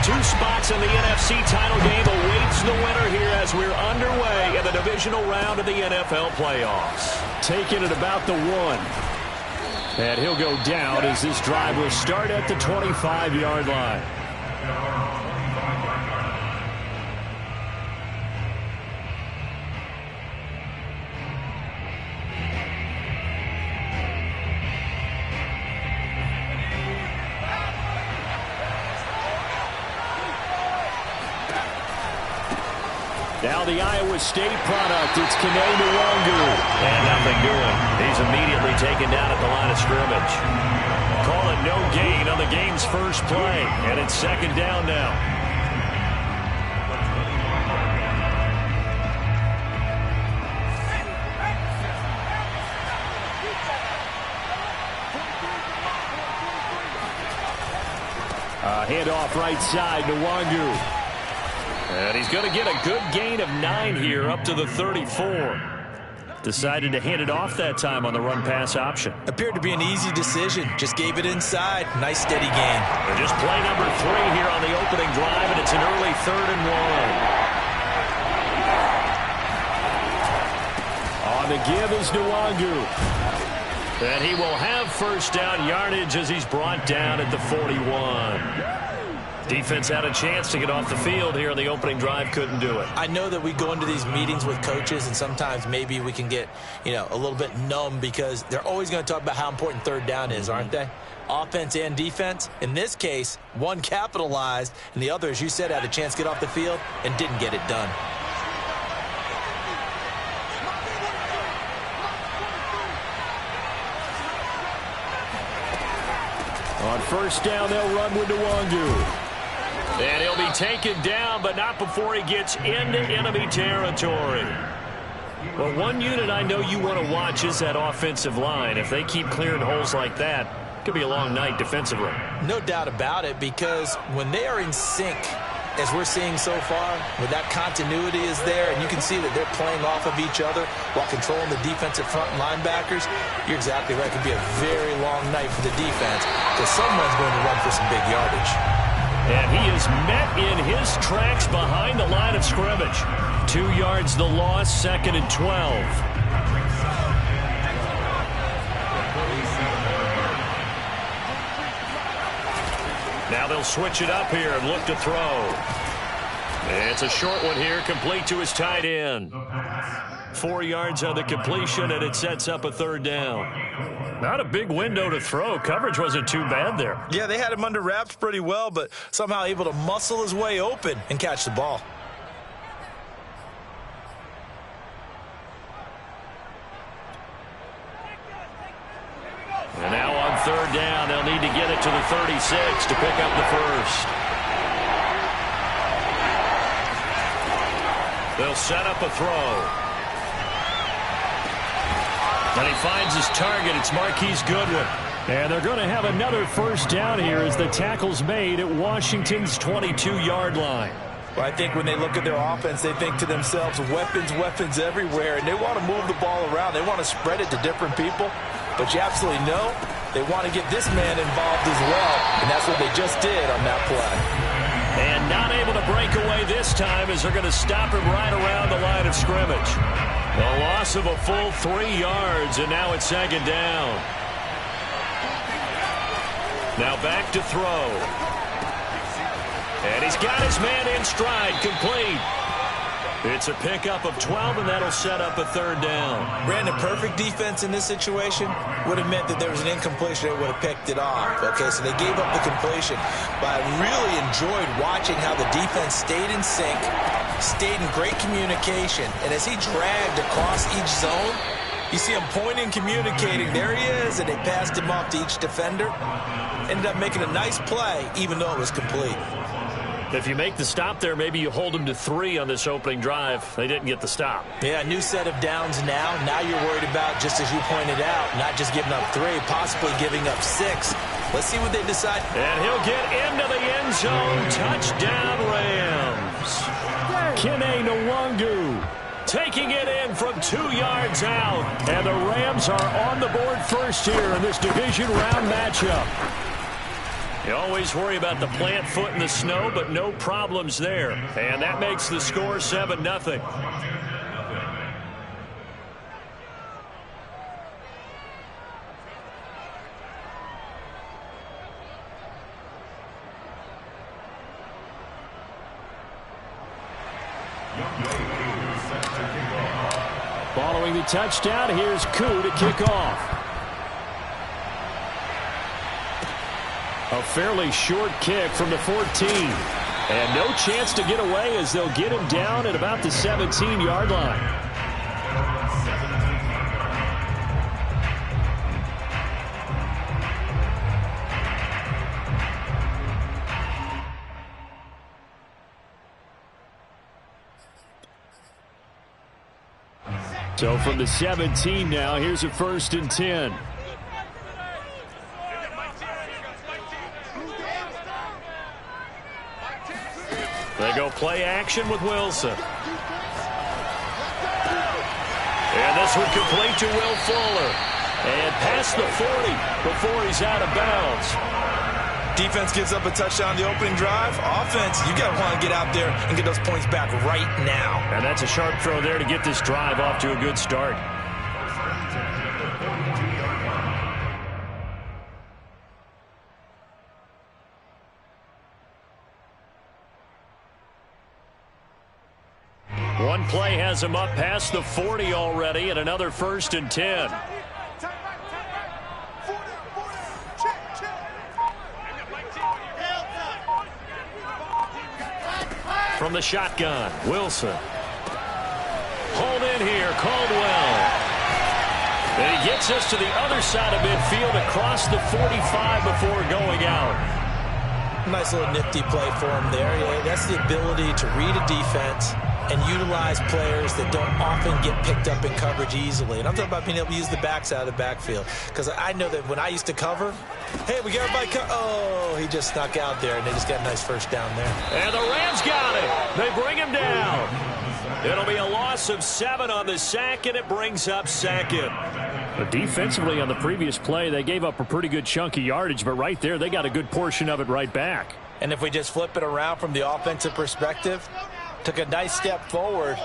2 spots in the NFC title game awaits the winner here as we're underway in the divisional round of the NFL playoffs. Taking it about the 1. And he'll go down as this drive will start at the 25-yard line. Now the Iowa State product, it's Kene Nwangwu. And nothing doing. He's immediately taken down at the line of scrimmage. Call it no gain on the game's first play. And it's 2nd down now. Handoff right side to Nwangwu. And he's going to get a good gain of 9 here up to the 34. Decided to hand it off that time on the run-pass option. Appeared to be an easy decision. Just gave it inside. Nice steady gain. And just play number 3 here on the opening drive, and it's an early 3rd and 1. On the give is Nwangwu. And he will have first down yardage as he's brought down at the 41. Defense had a chance to get off the field here on the opening drive, couldn't do it. I know that we go into these meetings with coaches, and sometimes maybe we can get, a little bit numb because they're always going to talk about how important 3rd down is, aren't they? Offense and defense. In this case, one capitalized, and the other, as you said, had a chance to get off the field and didn't get it done. On first down, they'll run with Nwangwu. And he'll be taken down, but not before he gets into enemy territory. Well, one unit I know you want to watch is that offensive line. If they keep clearing holes like that, it could be a long night defensively. No doubt about it, because when they are in sync, as we're seeing so far, when that continuity is there, and you can see that they're playing off of each other while controlling the defensive front linebackers, you're exactly right. It could be a very long night for the defense because someone's going to run for some big yardage. And he is met in his tracks behind the line of scrimmage. 2 yards the loss, 2nd and 12. Now they'll switch it up here and look to throw. It's a short one here, complete to his tight end. 4 yards on the completion, and it sets up a 3rd down. Not a big window to throw. Coverage wasn't too bad there. Yeah, they had him under wraps pretty well, but somehow able to muscle his way open and catch the ball. And now on 3rd down, they'll need to get it to the 36 to pick up the first. They'll set up a throw. And he finds his target. It's Marquise Goodwin. And they're going to have another first down here as the tackle's made at Washington's 22-yard line. Well, I think when they look at their offense, they think to themselves, weapons everywhere, and they want to move the ball around. They want to spread it to different people. But you absolutely know they want to get this man involved as well, and that's what they just did on that play. And not able to break away this time as they're going to stop him right around the line of scrimmage. A loss of a full 3 yards, and now it's 2nd down. Now back to throw. And he's got his man in stride, complete. It's a pickup of 12, and that'll set up a 3rd down. Brandon, perfect defense in this situation would have meant that there was an incompletion. They would have picked it off. Okay, so they gave up the completion. But I really enjoyed watching how the defense stayed in sync, stayed in great communication. And as he dragged across each zone, you see him pointing, communicating. There he is, and they passed him off to each defender. Ended up making a nice play, even though it was complete. If you make the stop there, maybe you hold them to 3 on this opening drive. They didn't get the stop. Yeah, new set of downs now. Now you're worried about, just as you pointed out, not just giving up 3, possibly giving up 6. Let's see what they decide. And he'll get into the end zone. Touchdown, Rams. Kene Nwangwu taking it in from 2 yards out. And the Rams are on the board first here in this division round matchup. You always worry about the plant foot in the snow, but no problems there. And that makes the score 7-0. Following the touchdown, here's Koo to kick off. A fairly short kick from the 14. And no chance to get away as they'll get him down at about the 17-yard line. So from the 17 now, here's a 1st and 10. They go play action with Wilson. And this one complete to Will Fuller. And past the 40 before he's out of bounds. Defense gives up a touchdown the opening drive. Offense, you got to want to get out there and get those points back right now. And that's a sharp throw there to get this drive off to a good start. One play has him up past the 40 already, and another 1st and 10. From the shotgun, Wilson. Hauled in here, Caldwell. And he gets us to the other side of midfield across the 45 before going out. Nice little nifty play for him there. Yeah, that's the ability to read a defense and utilize players that don't often get picked up in coverage easily. And I'm talking about being able to use the backs out of the backfield. Because I know that when I used to cover, hey, we got everybody oh, he just snuck out there, and they just got a nice 1st down there. And the Rams got it. They bring him down. It'll be a loss of 7 on the sack, and it brings up 2nd. But defensively on the previous play, they gave up a pretty good chunk of yardage, but right there, they got a good portion of it right back. And if we just flip it around from the offensive perspective, took a nice step forward,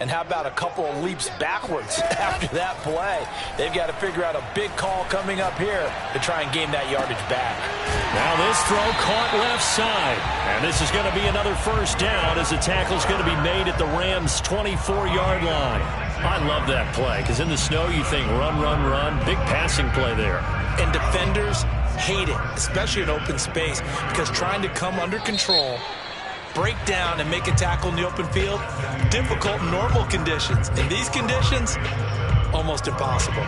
and how about a couple of leaps backwards after that play? They've got to figure out a big call coming up here to try and gain that yardage back. Now this throw caught left side. And this is going to be another 1st down as the tackle's going to be made at the Rams' 24-yard line. I love that play because in the snow you think run, run, run. Big passing play there. And defenders hate it, especially in open space, because trying to come under control, break down, and make a tackle in the open field, difficult in normal conditions. In these conditions, almost impossible.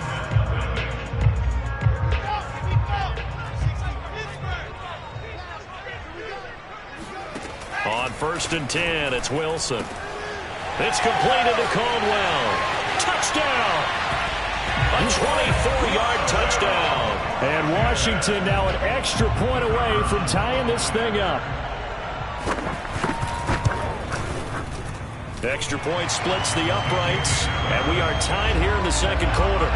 On 1st and 10, it's Wilson. It's completed to Caldwell. Touchdown! A 24-yard touchdown. And Washington now an extra point away from tying this thing up. Extra point splits the uprights, and we are tied here in the 2nd quarter.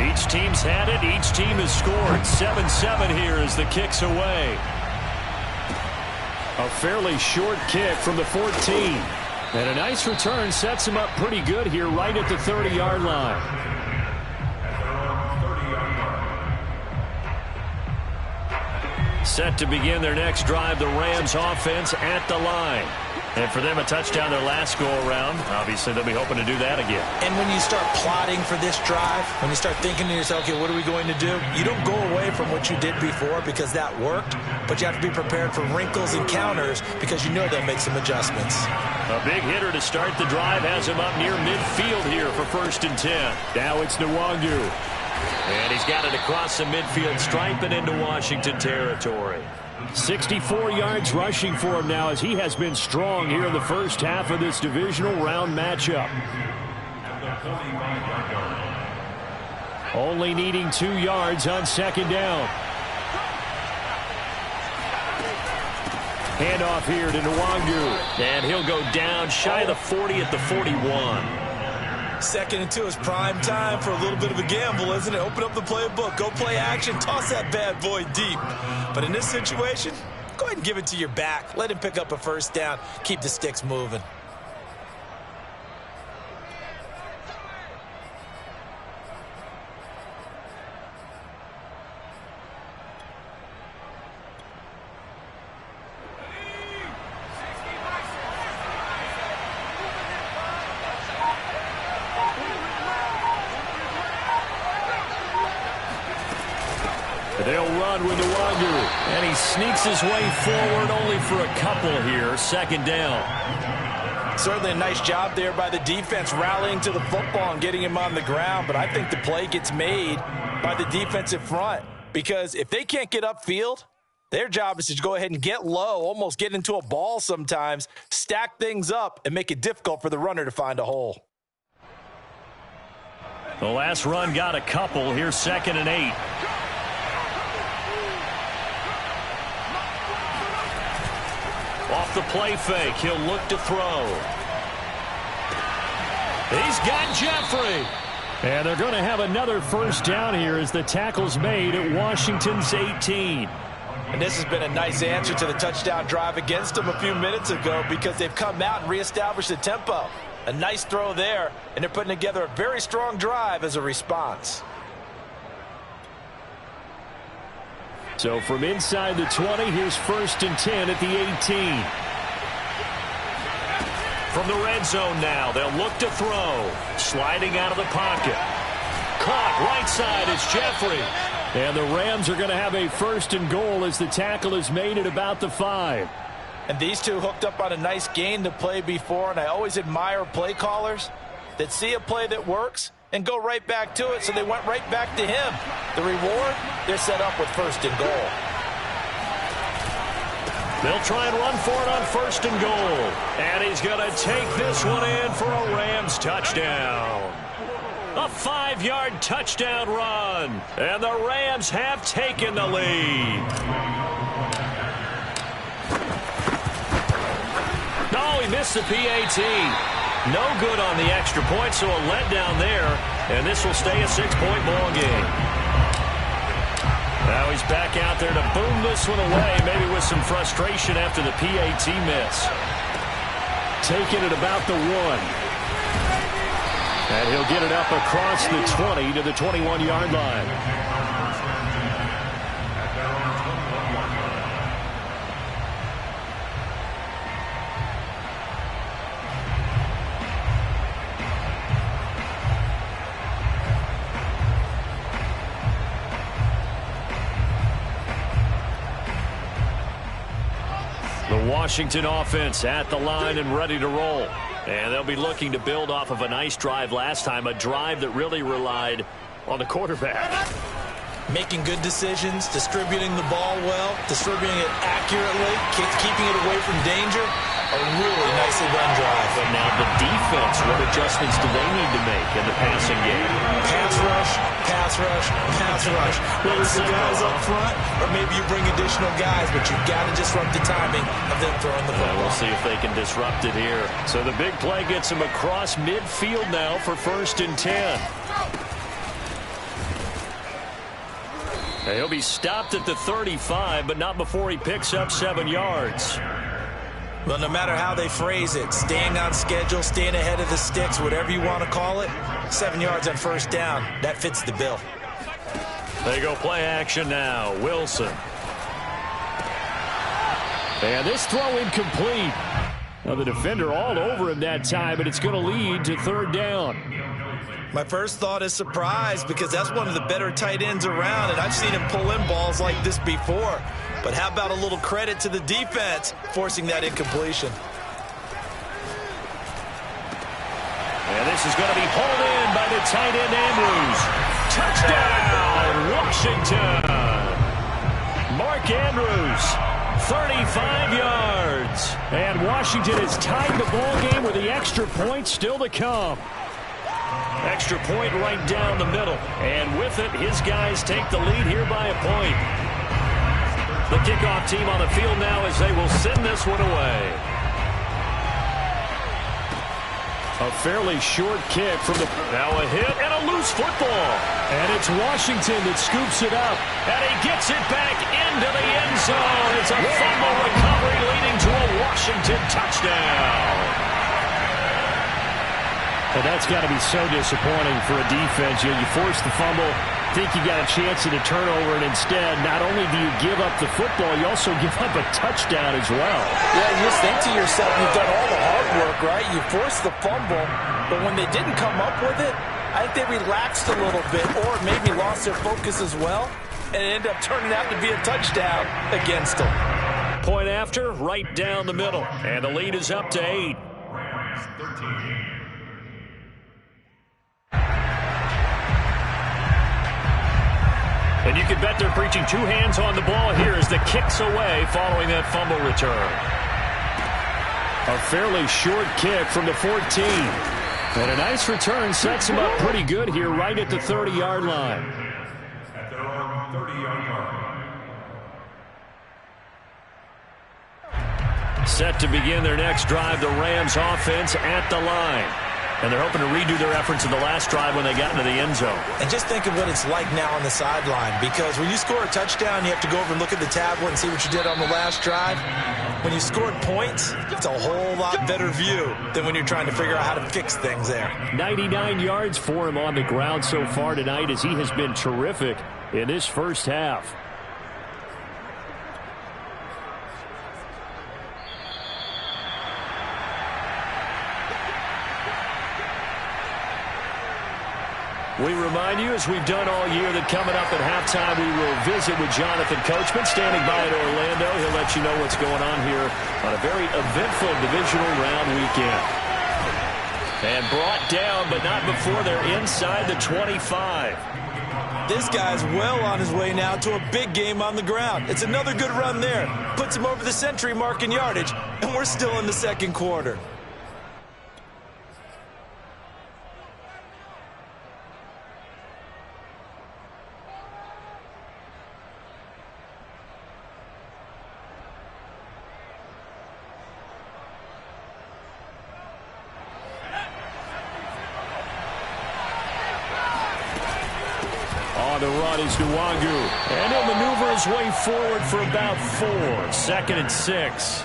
Each team's had it. Each team has scored. 7-7 here as the kick's away. A fairly short kick from the 14. And a nice return sets him up pretty good here right at the 30-yard line. Set to begin their next drive, the Rams offense at the line. And for them, a touchdown their last go-around. Obviously, they'll be hoping to do that again. And when you start plotting for this drive, when you start thinking to yourself, okay, what are we going to do? You don't go away from what you did before because that worked, but you have to be prepared for wrinkles and counters because you know they'll make some adjustments. A big hitter to start the drive has him up near midfield here for 1st and 10. Now it's Nwangu. And he's got it across the midfield stripe and into Washington territory. 64 yards rushing for him now as he has been strong here in the first half of this divisional round matchup. Only needing 2 yards on 2nd down. Handoff here to Nwangu. And he'll go down shy of the 40 at the 41. 2nd and 2 is prime time for a little bit of a gamble, isn't it? Open up the playbook, go play action, toss that bad boy deep. But in this situation, go ahead and give it to your back. Let him pick up a first down. Keep the sticks moving. They'll run with Nwangu, and he sneaks his way forward only for a couple here. 2nd down. Certainly a nice job there by the defense rallying to the football and getting him on the ground, but I think the play gets made by the defensive front because if they can't get upfield, their job is to go ahead and get low, almost get into a ball sometimes, stack things up, and make it difficult for the runner to find a hole. The last run got a couple. Here's 2nd and 8. Off the play fake, he'll look to throw. He's got Jeffrey. And they're going to have another first down here as the tackle's made at Washington's 18. And this has been a nice answer to the touchdown drive against them a few minutes ago because they've come out and reestablished the tempo. A nice throw there, and they're putting together a very strong drive as a response. So from inside the 20, here's 1st and 10 at the 18. From the red zone now, they'll look to throw. Sliding out of the pocket. Caught right side is Jeffrey. And the Rams are going to have a 1st and goal as the tackle is made at about the 5. And these two hooked up on a nice gain to play before, and I always admire play callers that see a play that works and go right back to it, so they went right back to him. The reward, they're set up with 1st and goal. They'll try and run for it on 1st and goal. And he's going to take this one in for a Rams touchdown. A 5-yard touchdown run. And the Rams have taken the lead. No, he missed the PAT. No good on the extra point, so a letdown there. And this will stay a 6-point ball game. Now he's back out there to boom this one away, maybe with some frustration after the PAT miss. Taking it about the 1. And he'll get it up across the 20 to the 21-yard line. Washington offense at the line and ready to roll. And they'll be looking to build off of a nice drive last time, a drive that really relied on the quarterback. Making good decisions, distributing the ball well, distributing it accurately, keeping it away from danger. A really nicely run drive. And now the defense, what adjustments do they need to make in the passing game? Pass rush, pass rush, pass rush. Whether it's the guys up front or maybe you bring additional guys, but you've got to disrupt the timing of them throwing the football. We'll see if they can disrupt it here. So the big play gets him across midfield now for 1st and 10. He'll be stopped at the 35, but not before he picks up 7 yards. Well, no matter how they phrase it, staying on schedule, staying ahead of the sticks, whatever you want to call it, 7 yards on 1st down, that fits the bill. They go play action now. Wilson. And this throw incomplete. Now the defender all over him that time, but it's going to lead to 3rd down. My first thought is surprise because that's one of the better tight ends around, and I've seen him pull in balls like this before. But how about a little credit to the defense forcing that incompletion? And this is going to be hauled in by the tight end Andrews. Touchdown, Washington. Mark Andrews, 35 yards. And Washington has tied the ball game with the extra point still to come. Extra point right down the middle. And with it, his guys take the lead here by a point. The kickoff team on the field now as they will send this one away. A fairly short kick from the... Now a hit and a loose football. And it's Washington that scoops it up. And he gets it back into the end zone. It's a fumble recovery leading to a Washington touchdown. And that's got to be so disappointing for a defense. You force the fumble, think you got a chance at a turnover, and instead, not only do you give up the football, you also give up a touchdown as well. Yeah, you just think to yourself, you've done all the hard work, right? You forced the fumble, but when they didn't come up with it, I think they relaxed a little bit or maybe lost their focus as well, and it ended up turning out to be a touchdown against them. Point after, right down the middle, and the lead is up to 8. And you can bet they're preaching two hands on the ball here as the kick's away following that fumble return. A fairly short kick from the 14. And a nice return sets him up pretty good here right at the 30-yard line. At their own 30-yard line. Set to begin their next drive, the Rams offense at the line. And they're hoping to redo their efforts in the last drive when they got into the end zone. And just think of what it's like now on the sideline, because when you score a touchdown, you have to go over and look at the tablet and see what you did on the last drive. When you scored points, it's a whole lot better view than when you're trying to figure out how to fix things there. 99 yards for him on the ground so far tonight as he has been terrific in this first half. We remind you, as we've done all year, that coming up at halftime, we will visit with Jonathan Coachman, standing by in Orlando. He'll let you know what's going on here on a very eventful divisional round weekend. And brought down, but not before they're inside the 25. This guy's well on his way now to a big game on the ground. It's another good run there. Puts him over the century mark in yardage, and we're still in the second quarter. On the run is Nwangu. And he'll maneuver his way forward for about 4. 2nd and 6.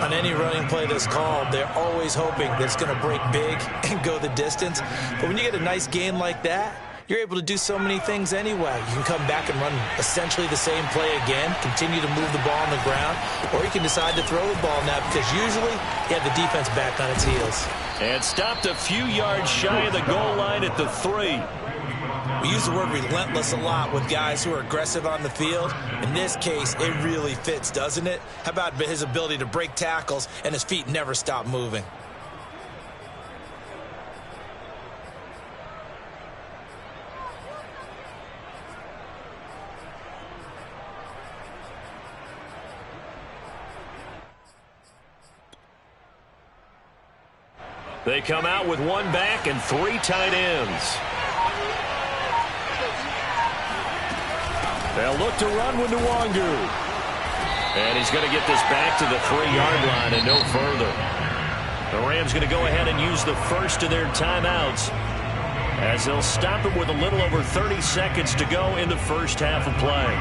On any running play that's called, they're always hoping that it's going to break big and go the distance. But when you get a nice gain like that, you're able to do so many things anyway. You can come back and run essentially the same play again, continue to move the ball on the ground, or you can decide to throw the ball now because usually you have the defense back on its heels. And stopped a few yards shy of the goal line at the 3. We use the word relentless a lot with guys who are aggressive on the field. In this case, it really fits, doesn't it? How about his ability to break tackles and his feet never stop moving? They come out with 1 back and 3 tight ends. They'll look to run with Nwangu. And he's going to get this back to the 3-yard line and no further. The Rams going to go ahead and use the first of their timeouts as they'll stop it with a little over 30 seconds to go in the first half of play.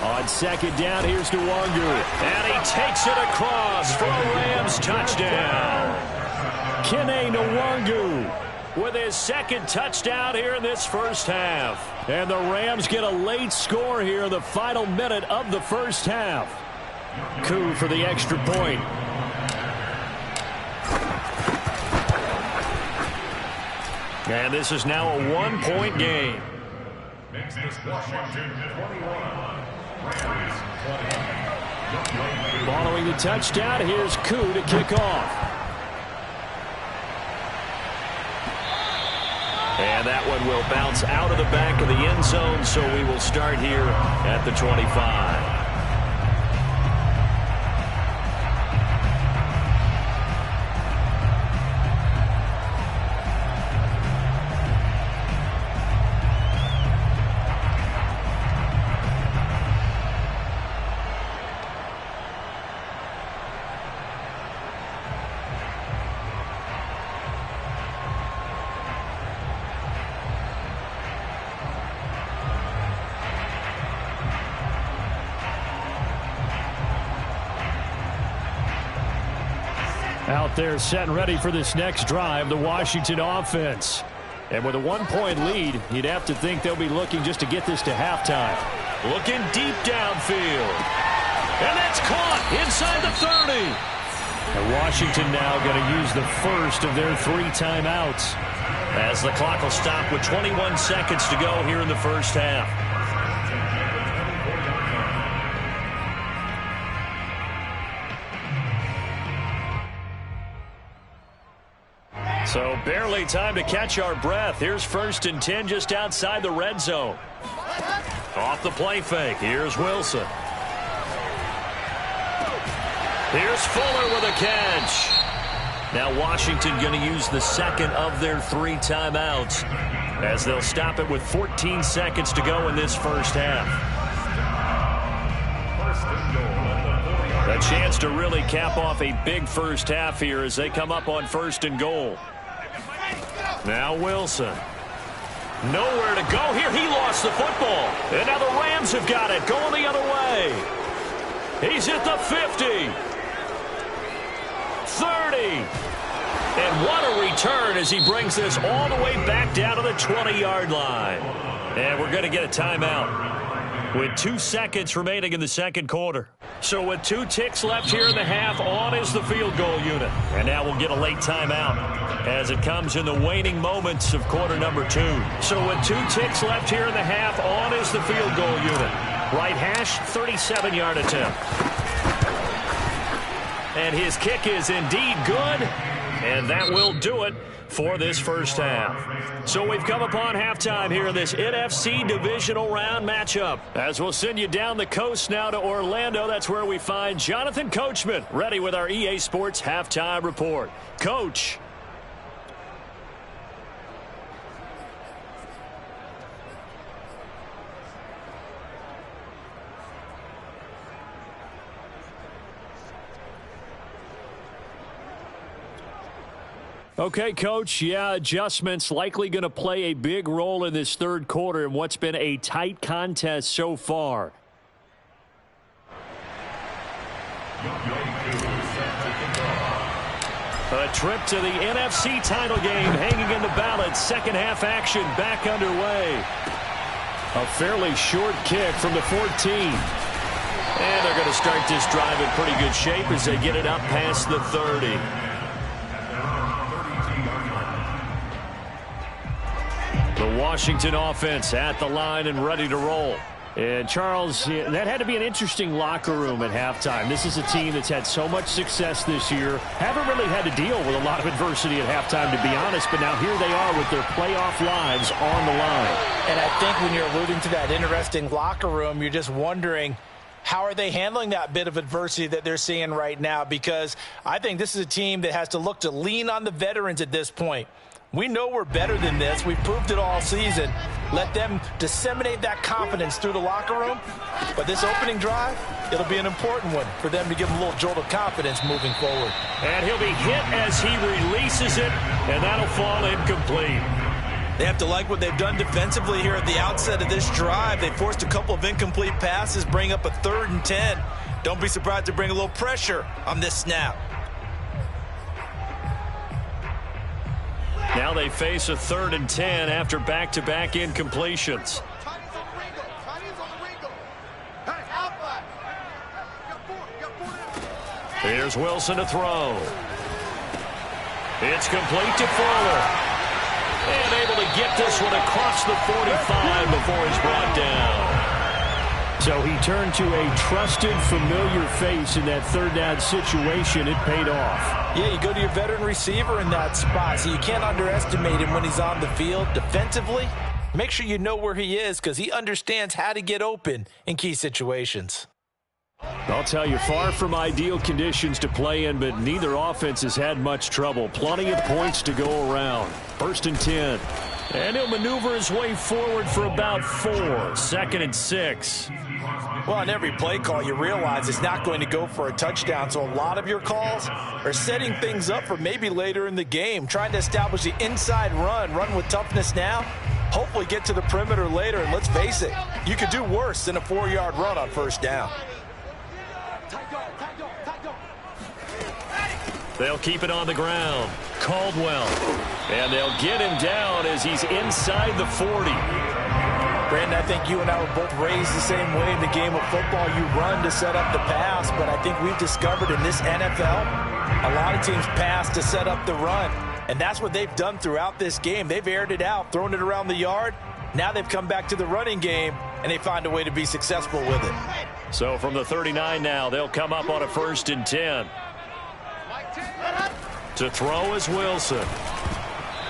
On 2nd down, here's Nwangu. And he takes it across for a Rams touchdown. Kene Nwangu with his 2nd touchdown here in this first half. And the Rams get a late score here in the final minute of the first half. Koo for the extra point. And this is now a 1-point game. Makes this Washington 21. Following the touchdown, here's Koo to kick off. And that one will bounce out of the back of the end zone, so we will start here at the 25. Out there set and ready for this next drive, the Washington offense. And with a 1-point lead, you'd have to think they'll be looking just to get this to halftime. Looking deep downfield. And that's caught inside the 30. And Washington now going to use the first of their 3 timeouts. As the clock will stop with 21 seconds to go here in the first half. So barely time to catch our breath. Here's 1st and 10 just outside the red zone. Off the play fake. Here's Wilson. Here's Fuller with a catch. Now Washington going to use the second of their 3 timeouts as they'll stop it with 14 seconds to go in this first half. A chance to really cap off a big first half here as they come up on 1st and goal. Now Wilson. Nowhere to go here. He lost the football. And now the Rams have got it. Going the other way. He's at the 50. 30. And what a return as he brings this all the way back down to the 20-yard line. And we're going to get a timeout with 2 seconds remaining in the second quarter. So with 2 ticks left here in the half, on is the field goal unit. And now we'll get a late timeout as it comes in the waning moments of quarter number 2. So with 2 ticks left here in the half, on is the field goal unit. Right hash, 37-yard attempt. And his kick is indeed good. And that will do it for this first half. So we've come upon halftime here in this NFC divisional round matchup. As we'll send you down the coast now to Orlando, that's where we find Jonathan Coachman ready with our EA Sports halftime report. Coach. Okay, Coach, yeah, adjustments likely going to play a big role in this third quarter in what's been a tight contest so far. A trip to the NFC title game hanging in the balance. Second half action back underway. A fairly short kick from the 14. And they're going to start this drive in pretty good shape as they get it up past the 30. The Washington offense at the line and ready to roll. And, Charles, that had to be an interesting locker room at halftime. This is a team that's had so much success this year. Haven't really had to deal with a lot of adversity at halftime, to be honest. But now here they are with their playoff lives on the line. And I think when you're alluding to that interesting locker room, you're just wondering, how are they handling that bit of adversity that they're seeing right now? Because I think this is a team that has to look to lean on the veterans at this point. We know we're better than this. We've proved it all season. Let them disseminate that confidence through the locker room. But this opening drive, it'll be an important one for them to give them a little jolt of confidence moving forward. And he'll be hit as he releases it, and that'll fall incomplete. They have to like what they've done defensively here at the outset of this drive. They forced a couple of incomplete passes, bring up a 3rd and 10. Don't be surprised to bring a little pressure on this snap. Now they face a 3rd and 10 after back-to-back incompletions. Here's Wilson to throw. It's complete to Fuller. And able to get this one across the 45 before he's brought down. So he turned to a trusted, familiar face in that 3rd down situation. It paid off. Yeah, you go to your veteran receiver in that spot, so you can't underestimate him when he's on the field defensively. Make sure you know where he is because he understands how to get open in key situations. I'll tell you, far from ideal conditions to play in, but neither offense has had much trouble. Plenty of points to go around. 1st and 10. And he'll maneuver his way forward for about 4. 2nd and 6. Well, on every play call, you realize it's not going to go for a touchdown, so a lot of your calls are setting things up for maybe later in the game, trying to establish the inside run with toughness now, hopefully get to the perimeter later, and let's face it, you could do worse than a 4-yard run on 1st down. They'll keep it on the ground. Caldwell. And they'll get him down as he's inside the 40. Brandon, I think you and I were both raised the same way in the game of football. You run to set up the pass, but I think we've discovered in this NFL, a lot of teams pass to set up the run. And that's what they've done throughout this game. They've aired it out, thrown it around the yard. Now they've come back to the running game, and they find a way to be successful with it. So from the 39 now, they'll come up on a 1st and 10. To throw is Wilson.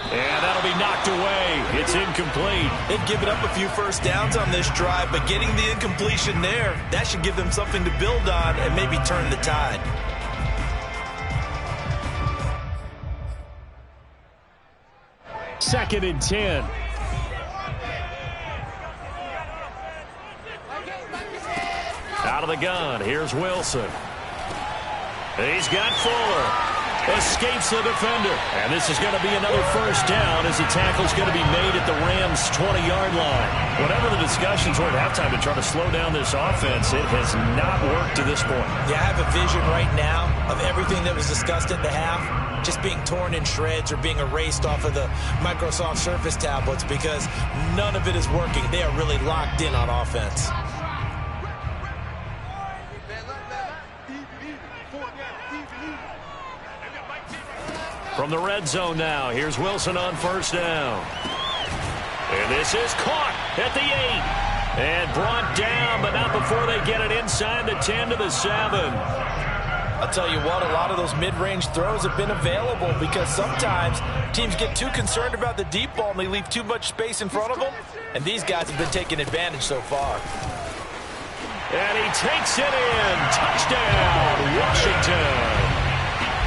And that'll be knocked away. It's incomplete. They've given up a few first downs on this drive, but getting the incompletion there, that should give them something to build on and maybe turn the tide. Second and 10. Out of the gun, here's Wilson. He's got Fuller. Escapes the defender. And this is going to be another first down as the tackle's going to be made at the Rams' 20-yard line. Whatever the discussions were at halftime to try to slow down this offense, it has not worked to this point. Yeah, I have a vision right now of everything that was discussed at the half just being torn in shreds or being erased off of the Microsoft Surface tablets because none of it is working. They are really locked in on offense. From the red zone now, here's Wilson on first down. And this is caught at the 8. And brought down, but not before they get it inside the 10 to the 7. I'll tell you what, a lot of those mid-range throws have been available because sometimes teams get too concerned about the deep ball and they leave too much space in front of them. And these guys have been taking advantage so far. And he takes it in. Touchdown, Washington.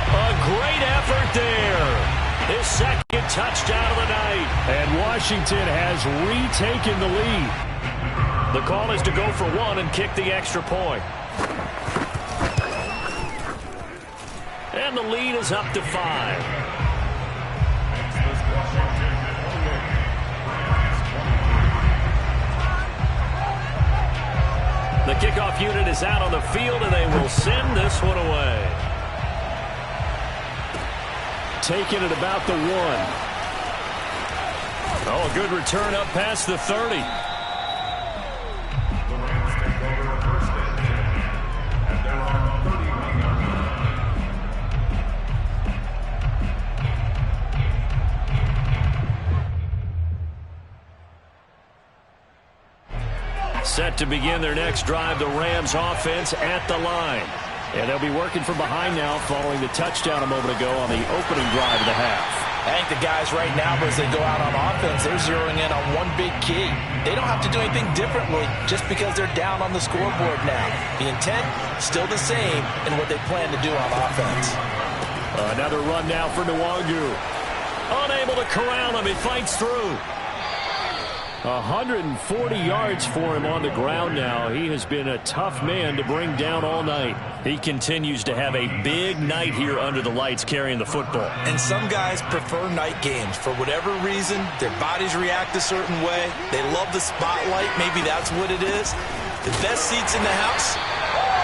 A great effort there. His second touchdown of the night. And Washington has retaken the lead. The call is to go for 1 and kick the extra point. And the lead is up to 5. The kickoff unit is out on the field, and they will send this one away. Taking it about the 1. Oh, a good return up past the 30. Set to begin their next drive, the Rams offense at the line. And they'll be working from behind now following the touchdown a moment ago on the opening drive of the half. I think the guys right now, as they go out on offense, they're zeroing in on one big key. They don't have to do anything differently just because they're down on the scoreboard now. The intent, still the same in what they plan to do on offense. Another run now for Nwangu. Unable to corral him, he fights through. 140 yards for him on the ground now. He has been a tough man to bring down all night. He continues to have a big night here under the lights carrying the football. And some guys prefer night games. For whatever reason, their bodies react a certain way. They love the spotlight. Maybe that's what it is. The best seats in the house,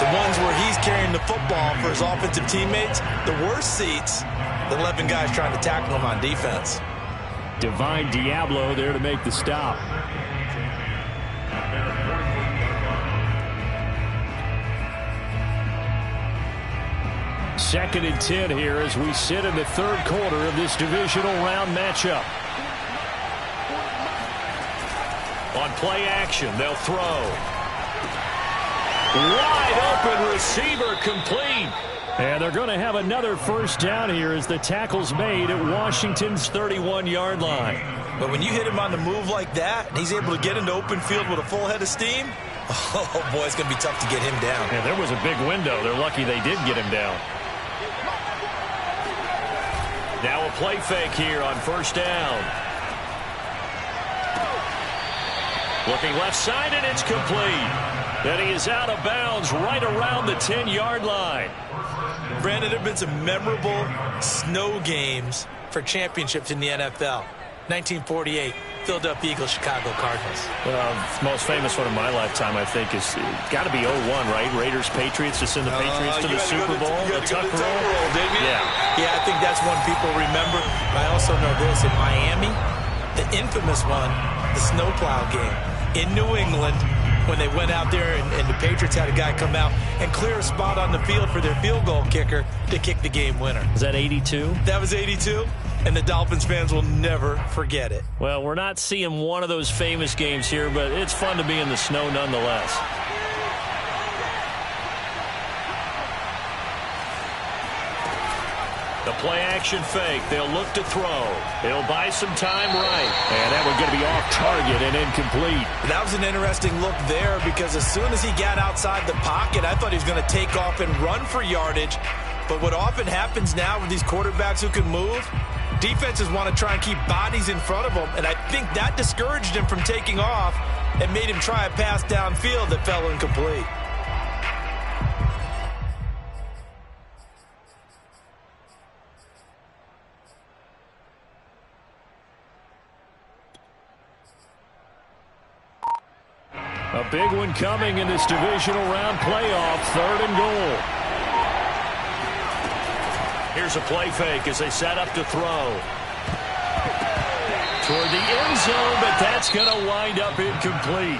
the ones where he's carrying the football for his offensive teammates. The worst seats, the 11 guys trying to tackle him on defense. Divine Diablo there to make the stop. Second and 10 here as we sit in the third quarter of this divisional round matchup. On play action, they'll throw. Wide open receiver, complete. And they're going to have another first down here as the tackle's made at Washington's 31-yard line. But when you hit him on the move like that, and he's able to get into open field with a full head of steam, oh boy, it's going to be tough to get him down. Yeah, there was a big window. They're lucky they did get him down. Now a play fake here on first down. Looking left side, and it's complete. And he is out of bounds right around the 10-yard line. Brandon, there have been some memorable snow games for championships in the NFL. 1948, Philadelphia Eagles, Chicago Cardinals. Well, the most famous one of my lifetime, I think, is got to be 01, right? Raiders, Patriots, to send the Patriots to the Super Bowl. The Tuck roll, didn't you? Yeah, I think that's one people remember. I also know this, in Miami, the infamous one, the snowplow game in New England, when they went out there and the Patriots had a guy come out and clear a spot on the field for their field goal kicker to kick the game winner. Is that 82? That was 82, and the Dolphins fans will never forget it. Well, we're not seeing one of those famous games here, but it's fun to be in the snow nonetheless. The play-action fake. They'll look to throw. He'll buy some time right. And that one's going to be off target and incomplete. That was an interesting look there because as soon as he got outside the pocket, I thought he was going to take off and run for yardage. But what often happens now with these quarterbacks who can move, defenses want to try and keep bodies in front of them. And I think that discouraged him from taking off and made him try a pass downfield that fell incomplete. A big one coming in this divisional round playoff, 3rd and goal. Here's a play fake as they set up to throw. Toward the end zone, but that's going to wind up incomplete.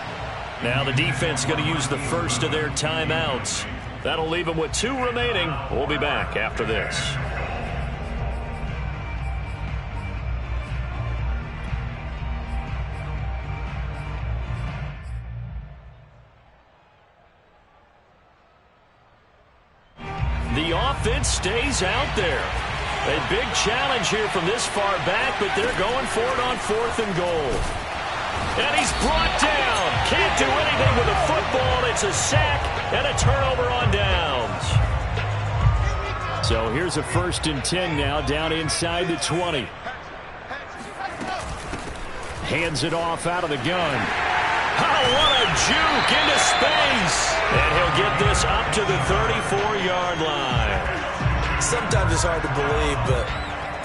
Now the defense going to use the first of their timeouts. That'll leave them with 2 remaining. We'll be back after this. The offense stays out there. A big challenge here from this far back, but they're going for it on 4th and goal. And he's brought down. Can't do anything with the football. It's a sack and a turnover on downs. So here's a 1st and 10 now, down inside the 20. Hands it off out of the gun. Oh, what a juke into space. And he'll get this up to the 34-yard line. Sometimes it's hard to believe, but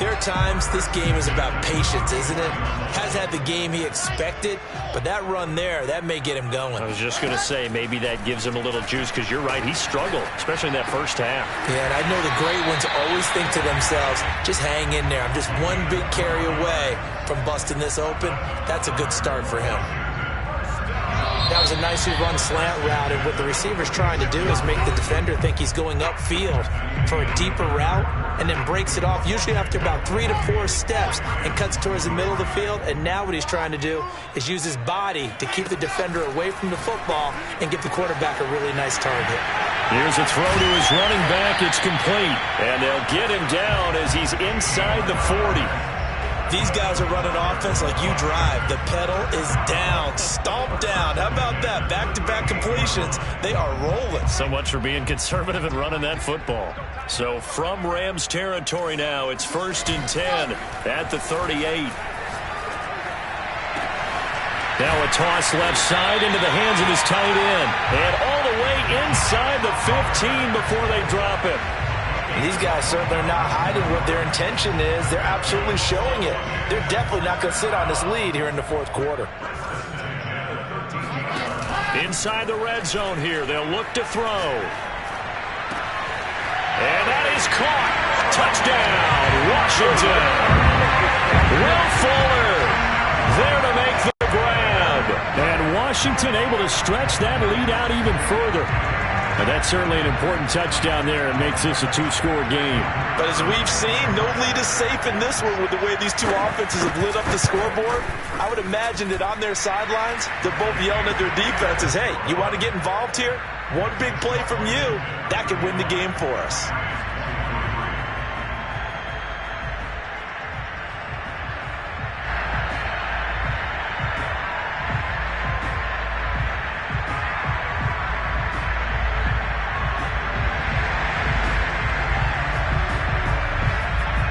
there are times this game is about patience, isn't it? Has had the game he expected, but that run there, that may get him going. I was just going to say, maybe that gives him a little juice, because you're right, he struggled, especially in that first half. Yeah, and I know the great ones always think to themselves, just hang in there. I'm just one big carry away from busting this open. That's a good start for him. That was a nicely run slant route, and what the receiver's trying to do is make the defender think he's going upfield for a deeper route, and then breaks it off, usually after about 3 to 4 steps, and cuts towards the middle of the field. And now what he's trying to do is use his body to keep the defender away from the football and give the quarterback a really nice target. Here's a throw to his running back. It's complete. And they'll get him down as he's inside the 40. These guys are running offense like you drive. The pedal is down, stomped down. How about that? Back-to-back completions. They are rolling. So much for being conservative and running that football. So from Rams territory now, it's 1st and 10 at the 38. Now a toss left side into the hands of his tight end. And all the way inside the 15 before they drop it. These guys certainly are not hiding what their intention is. They're absolutely showing it. They're definitely not going to sit on this lead here in the 4th quarter. Inside the red zone here, they'll look to throw. And that is caught. Touchdown, Washington. Will Fuller there to make the grab. And Washington able to stretch that lead out even further. And that's certainly an important touchdown there and makes this a 2-score game. But as we've seen, no lead is safe in this one with the way these two offenses have lit up the scoreboard. I would imagine that on their sidelines, they're both yelling at their defenses, hey, you want to get involved here? One big play from you, that could win the game for us.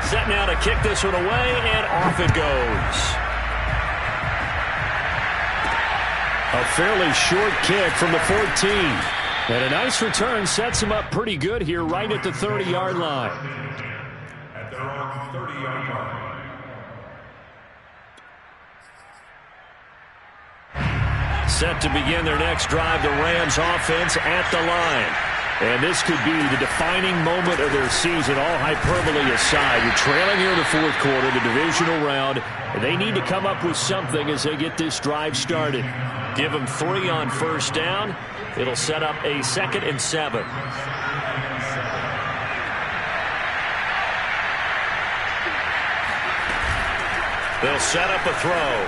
Set now to kick this one away, and off it goes. A fairly short kick from the 14. And a nice return sets him up pretty good here right at the 30-yard line. At their own 30-yard line. Set to begin their next drive, the Rams offense at the line. And this could be the defining moment of their season, all hyperbole aside. You're trailing here in the fourth quarter, the divisional round. And they need to come up with something as they get this drive started. Give them 3 on first down. It'll set up a 2nd and 7. They'll set up a throw.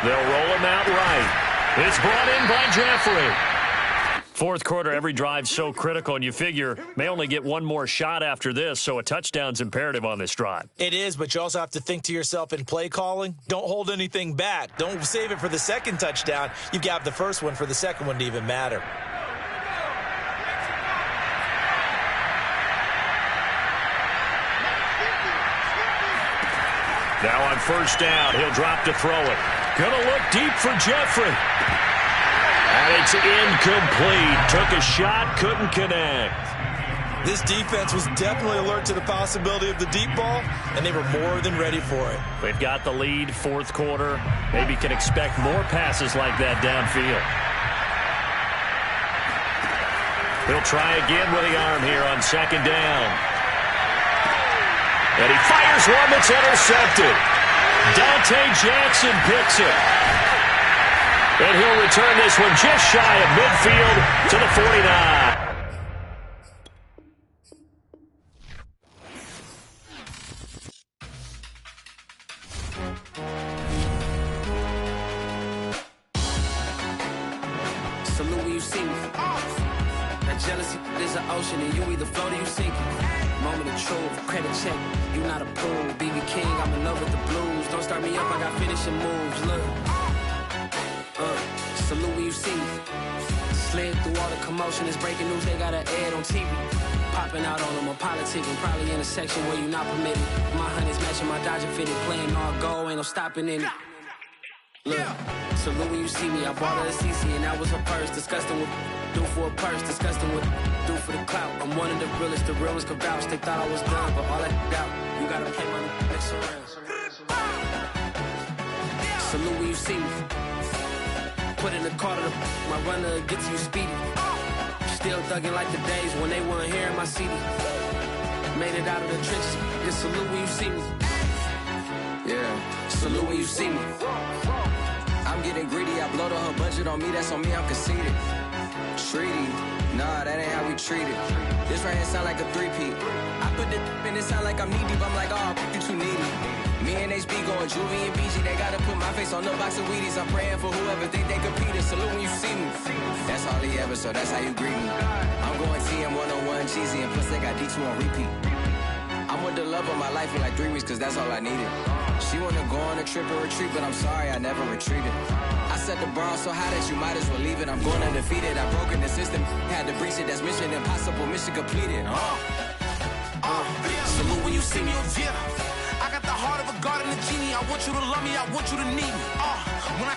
They'll roll him out right. It's brought in by Jeffrey. Fourth quarter, every drive so critical, and you figure may only get one more shot after this, so a touchdown's imperative on this drive. It is, but you also have to think to yourself in play calling, don't hold anything back. Don't save it for the second touchdown. You've got the first one for the second one to even matter. Now on first down, he'll drop to throw it. Gonna look deep for Jeffrey. And it's incomplete. Took a shot, couldn't connect. This defense was definitely alert to the possibility of the deep ball, and they were more than ready for it. They've got the lead, fourth quarter. Maybe can expect more passes like that downfield. He'll try again with the arm here on second down. And he fires one that's intercepted. Dante Jackson picks it. And he'll return this one just shy of midfield to the 49. Salute when you see me. That jealousy is an ocean, and you either float or you sink it. Moment of truth, credit check. You not a pool. BB King, I'm in love with the blues. Don't start me up, I got finishing moves. Look. Salute when you see me. Slid through all the commotion. It's breaking news, they got an ad on TV. Popping out on them, I'm politicking. Probably in a section where you not permitted. My honey's matching my Dodger fitted. Playing all go, ain't no stopping in it. Look, salute when you see me. I bought her a CC and that was her purse. Disgusting with do for a purse. Disgusting with do for the clout. I'm one of the realest. The realest could vouch. They thought I was done, but all that out. You gotta play my next around. Salute when you see me. Put in the car to my runner gets you speedy. Still thugging like the days when they weren't here in my CD. Made it out of the trenches. Just salute when you see me. Yeah, salute when you see me. I'm getting greedy, I blow to her budget on me, that's on me, I'm conceited. Treaty, nah, that ain't how we treat it. This right here sound like a three-peat. I put the in it sound like I'm knee-deep, I'm like, oh, you too needy. Me and HB going Juvie and BG, they gotta put my face on the box of Wheaties. I'm praying for whoever think they competed. Salute when you see me. That's all he ever, so that's how you greet me. I'm going TM 101 cheesy, and plus they got D2 on repeat. I'm with the love of my life for like 3 weeks, cause that's all I needed. She wanna go on a trip and retreat, but I'm sorry, I never retreated. I set the bar so high that you might as well leave it. I'm going undefeated, I've broken the system. Had to breach it, that's mission impossible, mission completed. Salute when you see me. I got the heart of a god and a genie. I want you to love me, I want you to need me. When I